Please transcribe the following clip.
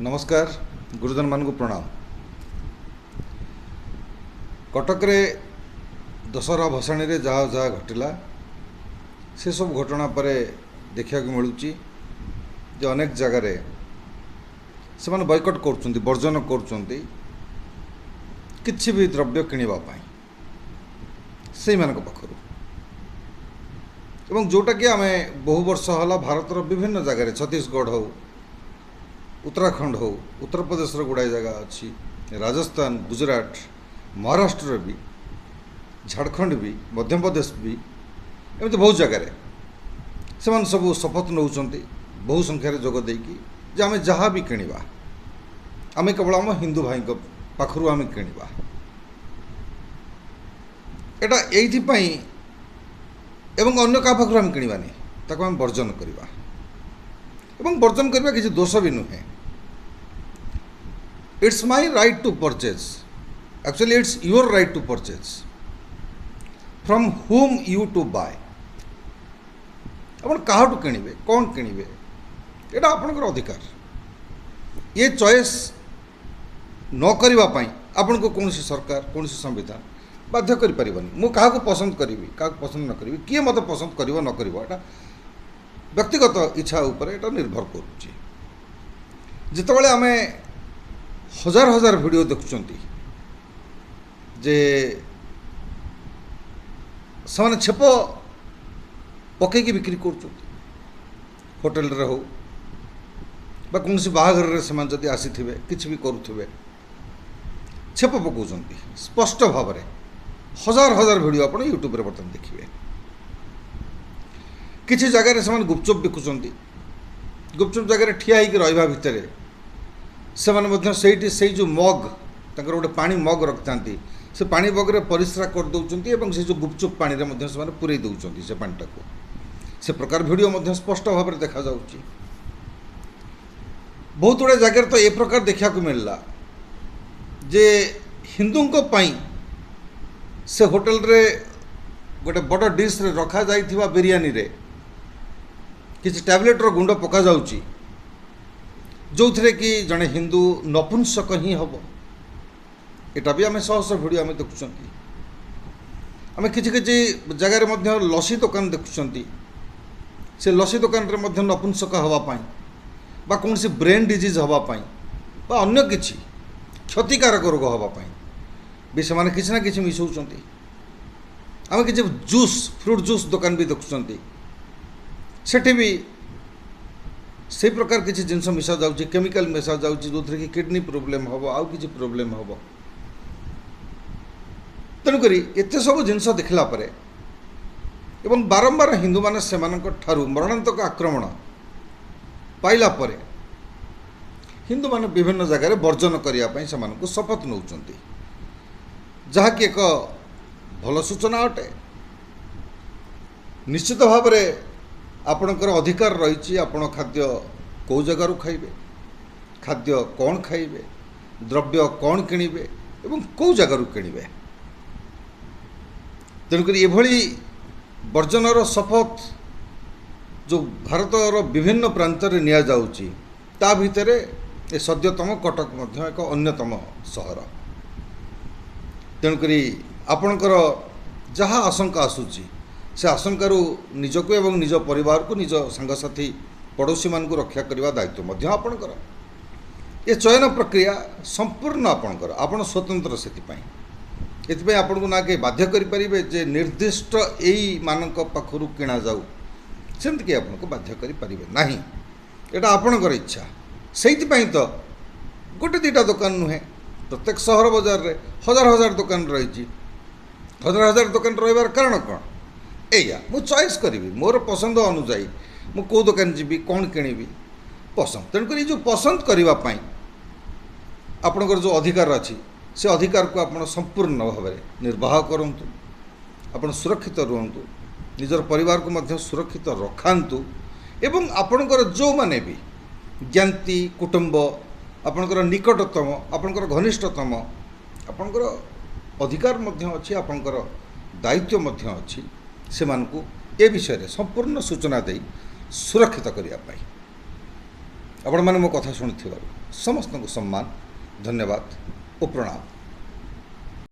नमस्कार गुरुजन मान को प्रणाम। कटक रे दशहरा भसाणी रे जहाँ जहाँ घटला से सब घटना पर देखा मिलूँ जे अनेक जगार से माने बॉयकट कर वर्जन कर किसी भी द्रव्य किणवाई से पाखर एवं जोटा कि आम बहु वर्ष है भारतर विभिन्न जगार छत्तीसगढ़ हो उत्तराखंड हो उत्तर प्रदेश गुड़ाए जगह अच्छी राजस्थान गुजरात महाराष्ट्र भी झारखंड भी मध्य प्रदेश भी एमती बहुत जगार से सब शपथ नौ बहु संख्यार जोगदे कि आम जहाँ भी किणवा आम केवल आम हिंदू भाई पाखु आम किणवा एटा एइथिपाई एवं अन्य क्या पाखु आम किणवानी ताको आम वर्जन करवा एवं वर्जन करवा किसी दोष भी नुहे। It's my right to purchase, actually it's your right to purchase from whom you to buy. अपन कहाँ किणवे कौन किणवे यहाँ आपणकर अधिकार। ये चॉइस न करने आपण को कौन सरकार कौन संविधान बाध्य कर मु क्या पसंद करी क्या पसंद न करी किए मत पसंद कर न कर व्यक्तिगत इच्छा उपर एटा निर्भर करुच्ची। जितेबाला आम हजार हजार वीडियो देखुं जे से छेप पकईकी बिक्री कर होटेल रे हो बा कौन बाहाघर रे से जदि आसी किसी भी करुवे छेप पकाउं स्पष्ट भाव में हजार हजार वीडियो आप यूट्यूब रे बर्तमान देखिए। किसी जगह से गुपचुप बिकुंट गुपचुप जगह ठिया रहा भितर से जो मग तक गोटे पानी मग रखता से पानी मग्रे परिश्रा करदे से जो गुपचुप पानी में से पूरे दौरान से पानीटा को से प्रकार वीडियो स्पष्ट भाव में देखा जाउची। बहुत गुड़े जगह तो ये प्रकार देखा मिलला जे हिंदू से होटेल रे गोटे बड़ डिश रे रखा जाइथिबा बिरियानी रे किसी टैबलेटर गुंड पका जाउची जो थे कि जड़े हिंदू नपुंसक ही हम यहाँ भी आम शह शह वीडियो आम देखुं आम कि जगार लसी दुकान देखुं से लसी दुकान रे नपुंसक हाँपाई बा कौन सी ब्रेन डिजीज हाँपाई बा अन्य किसी क्षतिकारक रोग हाँपाई भी से किसी ना कि मिसाऊँ। आम कि जूस फ्रूट जूस दुकान भी देखुं सेठी भी से प्रकार किसी जिनस मिसा जाउची केमिकल मिसा जाउची जो कि किडनी प्रोब्लेम हम आउ किसी प्रोब्लेम हम तेणुक एत सब जिनस देखला परे एवं बारंबार हिंदू माने सेमानक ठारू मरणांतक आक्रमण पाइला परे हिंदू माने विभिन्न जगह वर्जन करने से शपथ नौ जहाँकि एक भल सूचना अटे। निश्चित भाव में आपणकर अधिकार रही आपण खाद्य कौ जगार खाइबे खाद्य कौन खाइबे द्रव्य कौन किणवे एवं कौ जगार किणवे। तेणुक एभली वर्जनर शपथ जो भारतर विभिन्न प्रांत में निया जाउची ता भितर ए सद्यतम कटक मध्य एक अन्यतम सहर। तेणुक आपणकर जहाँ आशंका आसूची से आशंकार निजक एवं निज परिवार को निज सांगसाथी पड़ोशी मान को रक्षा करने दायित्व आपणकर। ये चयन प्रक्रिया संपूर्ण आपणकर आपण स्वतंत्र से आपन को ना के बाध्य करें जे निर्दिष्ट यही मानक पाखु किणा जाऊ सेमती कि आपन को बाध्य करें ना यहाँ आपणकर इच्छा। से तो गोटे दीटा दुकान नुहे प्रत्येक सहर बजार रे हजार हजार दुकान रही हजार हजार दुकान रही कारण कौन एया मु चॉइस करी मोर पसंद अनुजाई मु कौ दुकान जी कौन किणी पसंद। तेणुक जो पसंद करने आपणकर जो अधिकार अच्छी से अधिकार को आप संपूर्ण भाव में निर्वाह करूँ आप सुरक्षित रुहतु निजर परिवार को मध्य सुरक्षित रखातु एवं आपणकर जो माने भी ज्ञाति कुटुंब आपणकर निकटतम आपणकर घनिष्ठतम आपणकर अधिकार मध्य अच्छी आपणकर दायित्व मध्य अच्छी से मानकु ए विषय रे संपूर्ण सूचना दे सुरक्षित करने। ଆପଣମାନେ ମୋ କଥା ଶୁଣୁଥିବାରୁ ସମସ୍ତଙ୍କୁ ସମ୍ମାନ ଧନ୍ୟବାଦ ଓ ପ୍ରଣାମ।